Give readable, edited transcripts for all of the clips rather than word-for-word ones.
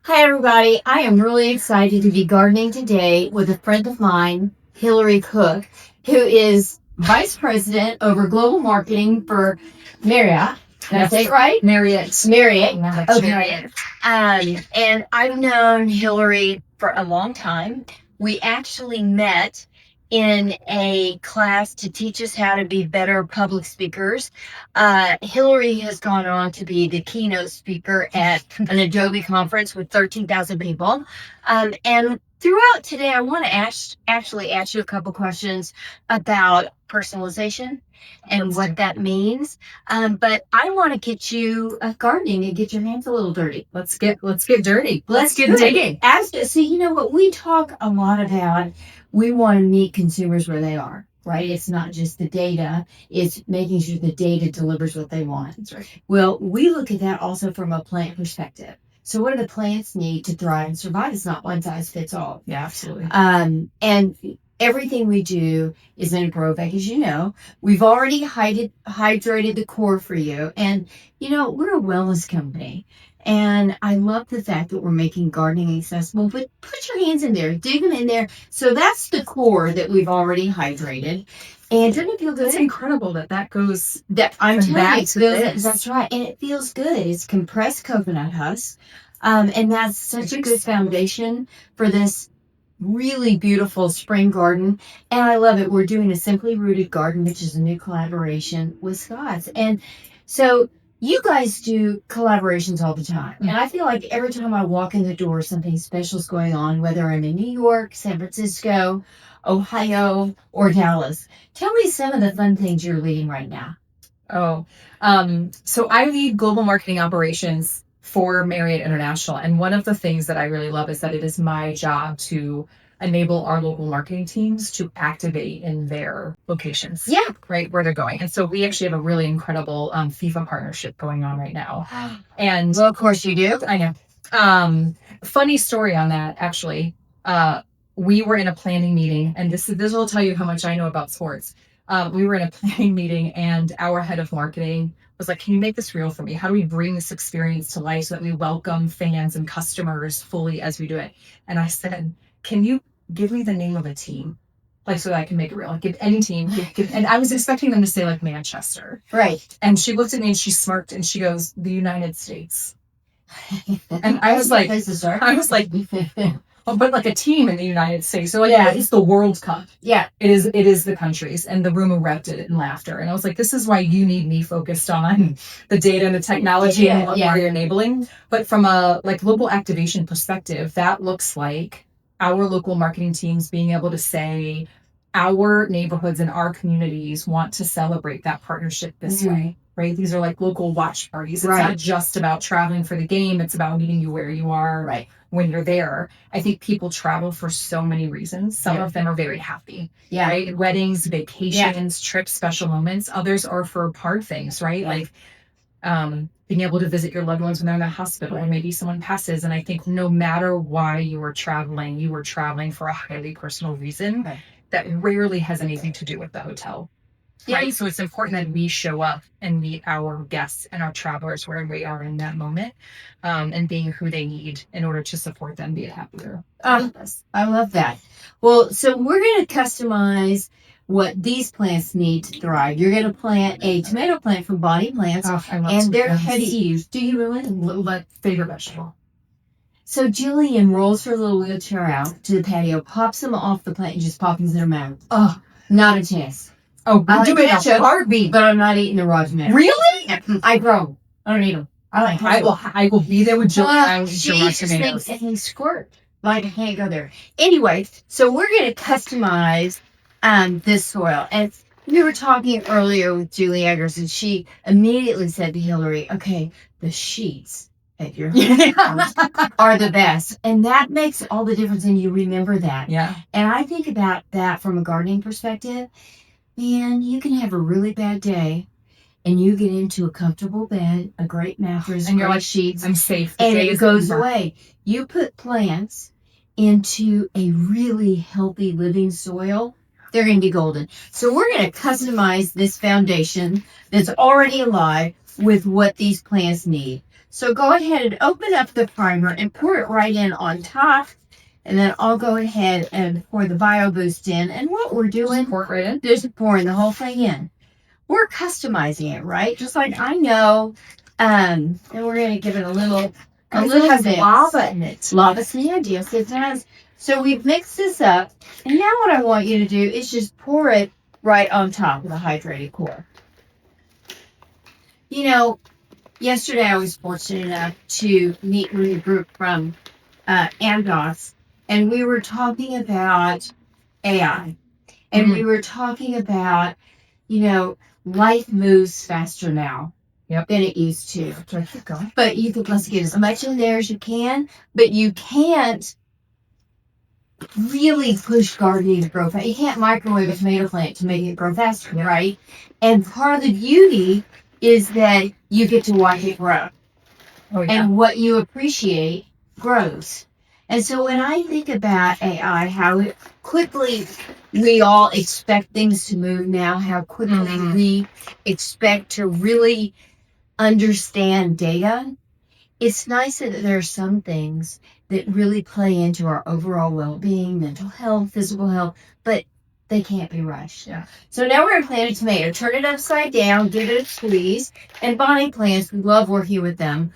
Hi, everybody. I am really excited to be gardening today with a friend of mine, Hillary Cook, who is Vice President over Global Marketing for Marriott. Did I say it right? Marriott. Marriott. Okay. Marriott. And I've known Hillary for a long time. We actually met in a class to teach us how to be better public speakers. Hillary has gone on to be the keynote speaker at an Adobe conference with 13,000 people. And throughout today, I want to actually ask you a couple questions about personalization and what that means. But I want to get you gardening and get your hands a little dirty. Let's get dirty. Let's get do it. digging. So you know what we talk a lot about. We want to meet consumers where they are, right? It's not just the data; it's making sure the data delivers what they want. That's right. Well, we look at that also from a plant perspective. So, what do the plants need to thrive and survive? It's not one size fits all. Yeah, absolutely. And everything we do is in a grow bag, as you know. We've already hydrated the core for you. And, you know, we're a wellness company. And I love the fact that we're making gardening accessible, but put your hands in there, dig them in there. So that's the core that we've already hydrated. And doesn't it feel good? It's incredible that goes I'm from telling you, that to this. that's right. And it feels good. It's compressed coconut husk. And that's such a good foundation for this really beautiful spring garden. And I love it. We're doing a Simply Rooted Garden, which is a new collaboration with Scott's. And so you guys do collaborations all the time. And I feel like every time I walk in the door, something special is going on, whether I'm in New York, San Francisco, Ohio, or Dallas. Tell me some of the fun things you're leading right now. So I lead global marketing operations for Marriott International. And one of the things that I really love is that it is my job to enable our local marketing teams to activate in their locations. Yeah. Right, where they're going. And so we actually have a really incredible FIFA partnership going on right now. And well, of course you do. I know. Funny story on that, actually. We were in a planning meeting, and this will tell you how much I know about sports. We were in a planning meeting, and our head of marketing was like, can you make this real for me? How do we bring this experience to life so that we welcome fans and customers fully as we do it? And I said, can you give me the name of a team? Like, so that I can make it real. Like, give any team. And I was expecting them to say, like, Manchester. Right. And she looked at me and she smirked and she goes, the United States. And I was like, but like a team in the United States. So like, yeah, it's the World Cup. Yeah. It is the countries. And the room erupted in laughter. And I was like, this is why you need me focused on the data and the technology and what you're enabling. But from a like global activation perspective, that looks like our local marketing teams being able to say our neighborhoods and our communities want to celebrate that partnership this way. Right? These are like local watch parties. It's not just about traveling for the game. It's about meeting you where you are when you're there. I think people travel for so many reasons. Some of them are very happy. Yeah. Right? Weddings, vacations, trips, special moments. Others are for hard things, right? Like being able to visit your loved ones when they're in the hospital, or maybe someone passes. And I think no matter why you were traveling for a highly personal reason that rarely has anything to do with the hotel. Yeah. Right. So it's important that we show up and meet our guests and our travelers where we are in that moment, and being who they need in order to support them be happier. I love that. Well, so we're going to customize what these plants need to thrive. You're going to plant a tomato plant from Body Plants, and they're heavy use. Do you really? Favorite vegetable. So Jillian rolls her little wheelchair out to the patio, pops them off the plant, and just pops them in her mouth. Oh, not a chance. Oh, do it at a heartbeat. But I'm not eating the raw tomato. Really? I grow. I don't eat them. I will be there with Jillian. She just thinks and squirt. Like, I can't go there. Anyway, so we're going to customize this soil. And we were talking earlier with Julie Eggers, and she immediately said to Hillary, okay, the sheets at your house are the best. And that makes all the difference, and you remember that. Yeah. And I think about that from a gardening perspective. Man, you can have a really bad day, and you get into a comfortable bed, a great mattress, and you're like, sheets. I'm safe. And it goes away. You put plants into a really healthy living soil, they're going to be golden. So we're going to customize this foundation that's already alive with what these plants need. So go ahead and open up the primer and pour it right in on top. And then I'll go ahead and pour the Bio Boost in. And what we're doing, Pour it right in. just pouring the whole thing in. We're customizing it, right? Just like I know, and we're going to give it a little has bit. lava in it. Lava sand, yes, it does. So we've mixed this up. And now what I want you to do is just pour it right on top of the hydrated core. You know, yesterday I was fortunate enough to meet with a group from Amdocs, and we were talking about AI. And we were talking about, life moves faster now than it used to. But you can, let's get as much in there as you can, but you can't really push gardening to grow fast. You can't microwave a tomato plant to make it grow faster, right? And part of the beauty is that you get to watch it grow. Oh, yeah. And what you appreciate grows. And so when I think about AI, how quickly we all expect things to move now, how quickly we expect to really understand data, it's nice that there are some things that really play into our overall well-being, mental health, physical health, but they can't be rushed. Yeah. So now we're going to plant a tomato. Turn it upside down, give it a squeeze. And Bonnie plants, we love working with them.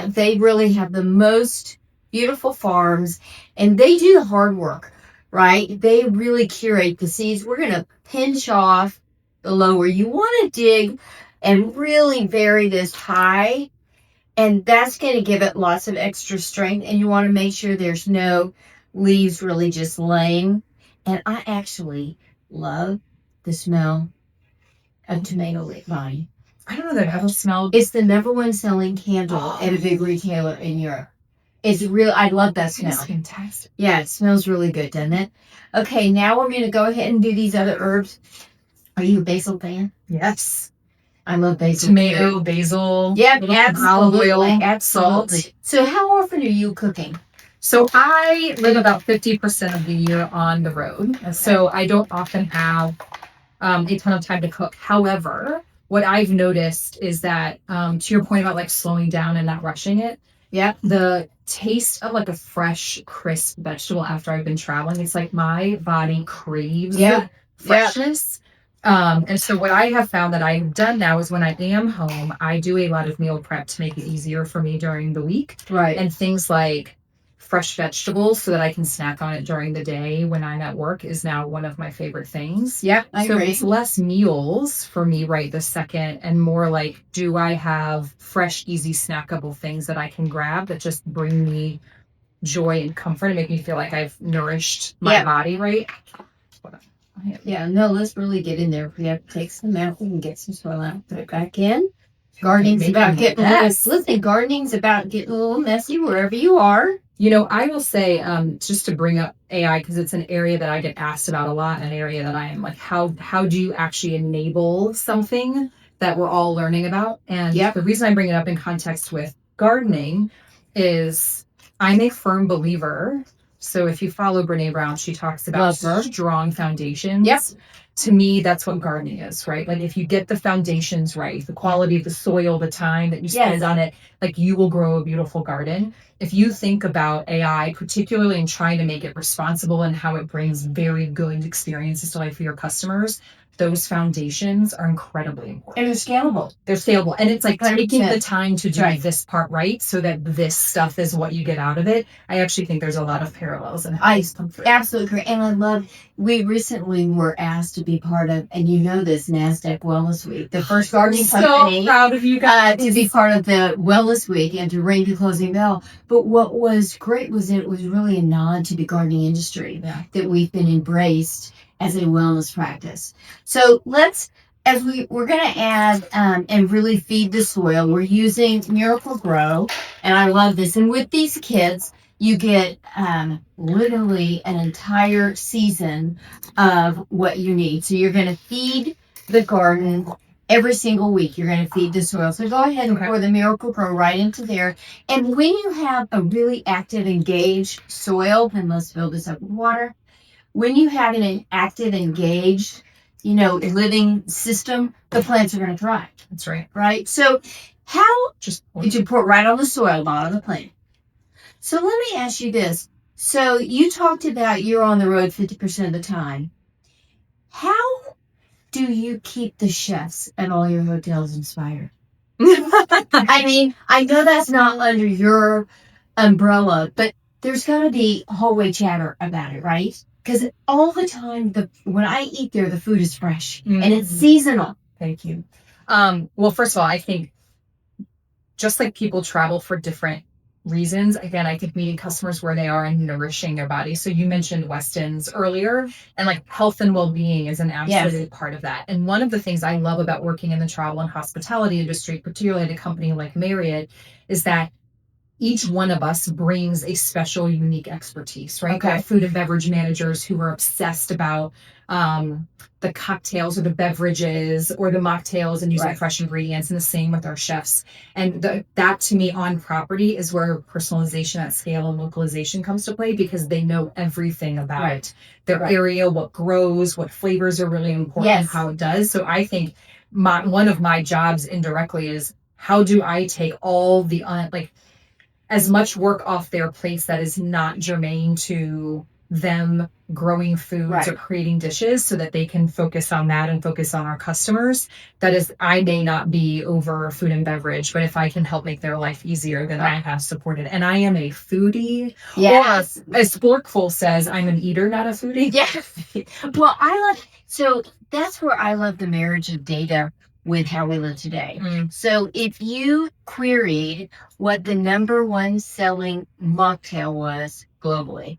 They really have the most beautiful farms, and they do the hard work, right? They really curate the seeds. We're going to pinch off the lower. You want to dig and really bury this high, and that's going to give it lots of extra strength, and you want to make sure there's no leaves really just laying. And I actually love the smell of tomato vine. I don't know that I've ever smelled. It's the number one selling candle at a big retailer in Europe. It's real. I love that smell. It's fantastic. Yeah, it smells really good, doesn't it? Okay, now we're going to go ahead and do these other herbs. Are you a basil fan? Yes. I love basil. Tomato, basil. Yep, olive oil, absolutely. salt. So how often are you cooking? So I live about 50% of the year on the road. Okay. So I don't often have a ton of time to cook. However, what I've noticed is that, to your point about like slowing down and not rushing it, the taste of like a fresh, crisp vegetable after I've been traveling, it's like my body craves freshness. And so what I have found that I've done now is when I am home, I do a lot of meal prep to make it easier for me during the week. Right. And things like fresh vegetables so that I can snack on it during the day when I'm at work is now one of my favorite things. Yeah, I agree. It's less meals for me right this second and more like, do I have fresh, easy, snackable things that I can grab that just bring me joy and comfort and make me feel like I've nourished my body, right? Yeah, no, let's really get in there. If we have to take some out, we can get some soil out, put it back in. Gardening's about getting gardening's about getting a little messy wherever you are. You know, I will say, just to bring up AI, because it's an area that I get asked about a lot, an area that I am like, how do you actually enable something that we're all learning about? And the reason I bring it up in context with gardening is I'm a firm believer. So if you follow Brené Brown, she talks about strong foundations. Yep. To me, that's what gardening is, right? Like if you get the foundations right, the quality of the soil, the time that you spend on it, like you will grow a beautiful garden. If you think about AI, particularly in trying to make it responsible and how it brings very good experiences to life for your customers, those foundations are incredibly important. And they're scalable. They're scalable. And it's like 100%. Taking the time to do this part right so that this stuff is what you get out of it. I actually think there's a lot of parallels in how this comes through. Absolutely agree. And I love, we recently were asked to be part of, and you know this, NASDAQ Wellness Week, the first gardening company. So proud of you guys. To be part of the Wellness Week and to ring the closing bell. But what was great was it was really a nod to the gardening industry that we've been embraced as a wellness practice. So let's, we're going to add and really feed the soil. We're using Miracle Grow, and I love this. And with these kits, you get literally an entire season of what you need. So you're going to feed the garden every single week. You're going to feed the soil. So go ahead and pour the Miracle Grow right into there. And when you have a really active, engaged soil, and let's fill this up with water. When you have an active, engaged, living system, the plants are going to thrive. That's right. Right? So how Just did you pour right on the soil, not on the plant? So let me ask you this. So you talked about you're on the road 50% of the time. How do you keep the chefs at all your hotels inspired? I mean, I know that's not under your umbrella, but there's got to be hallway chatter about it, right? Because all the time, when I eat there, the food is fresh and it's seasonal. Thank you. Well, first of all, I think just like people travel for different reasons, again, I think meeting customers where they are and nourishing their body. So you mentioned Weston's earlier, and like health and well-being is an absolute part of that. And one of the things I love about working in the travel and hospitality industry, particularly at a company like Marriott, is that each one of us brings a special, unique expertise, right? Okay. We have food and beverage managers who are obsessed about the cocktails or the beverages or the mocktails and using fresh ingredients, and the same with our chefs. And that to me on property is where personalization at scale and localization comes to play, because they know everything about their area, what grows, what flavors are really important, how it does. So I think one of my jobs indirectly is, how do I take all the as much work off their plates that is not germane to them growing foods or creating dishes, so that they can focus on that and focus on our customers. That is, I may not be over food and beverage, but if I can help make their life easier, then I have supported. And I am a foodie. Yes. Or, as Sporkful says, I'm an eater, not a foodie. Yes. Well, so that's where I love the marriage of data with how we live today. So if you queried what the number one selling mocktail was globally,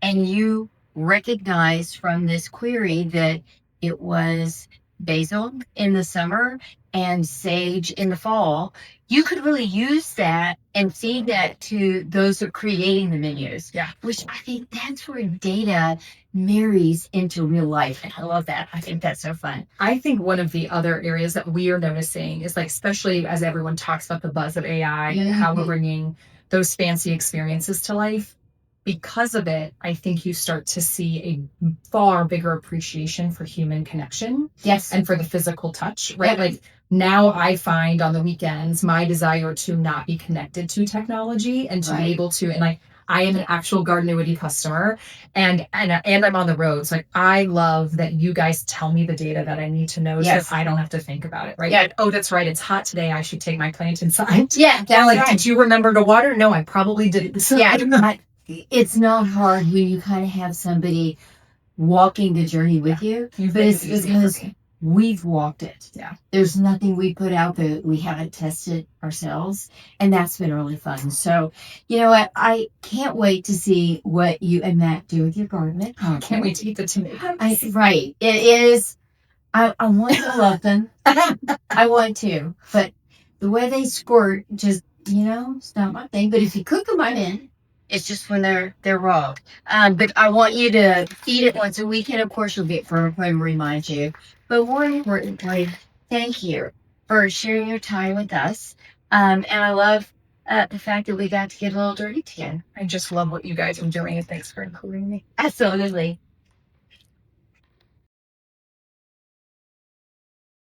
and you recognized from this query that it was basil in the summer and sage in the fall, you could really use that and feed that to those who are creating the menus. Yeah. Which I think that's where data marries into real life. And I love that. I think that's so fun. I think one of the other areas that we are noticing is, like, especially as everyone talks about the buzz of AI and how we're bringing those fancy experiences to life. Because of it, I think you start to see a far bigger appreciation for human connection. Yes. And for the physical touch, right? Like, now I find on the weekends my desire to not be connected to technology and to be able to, and I am an actual Gardenuity customer, and I'm on the road. So I love that you guys tell me the data that I need to know, so that I don't have to think about it, right? Yeah. Oh, that's right. It's hot today. I should take my plant inside. Yeah. That's Did you remember to water? No, I probably didn't. So it's not hard when you kind of have somebody walking the journey with you, but it's because we've walked it. Yeah. There's nothing we put out there that we haven't tested ourselves, and that's been really fun. So, you know what? I can't wait to see what you and Matt do with your garden. I can't wait to eat the tomatoes. It is. I want to love them. I want to, but the way they squirt, just, it's not my thing. But if you cook them, I'm in. It's just when they're raw. But I want you to feed it once a week, and of course you'll get for and remind you. But more importantly, thank you for sharing your time with us. And I love the fact that we got to get a little dirty together. I just love what you guys are doing, and thanks for including me. Absolutely.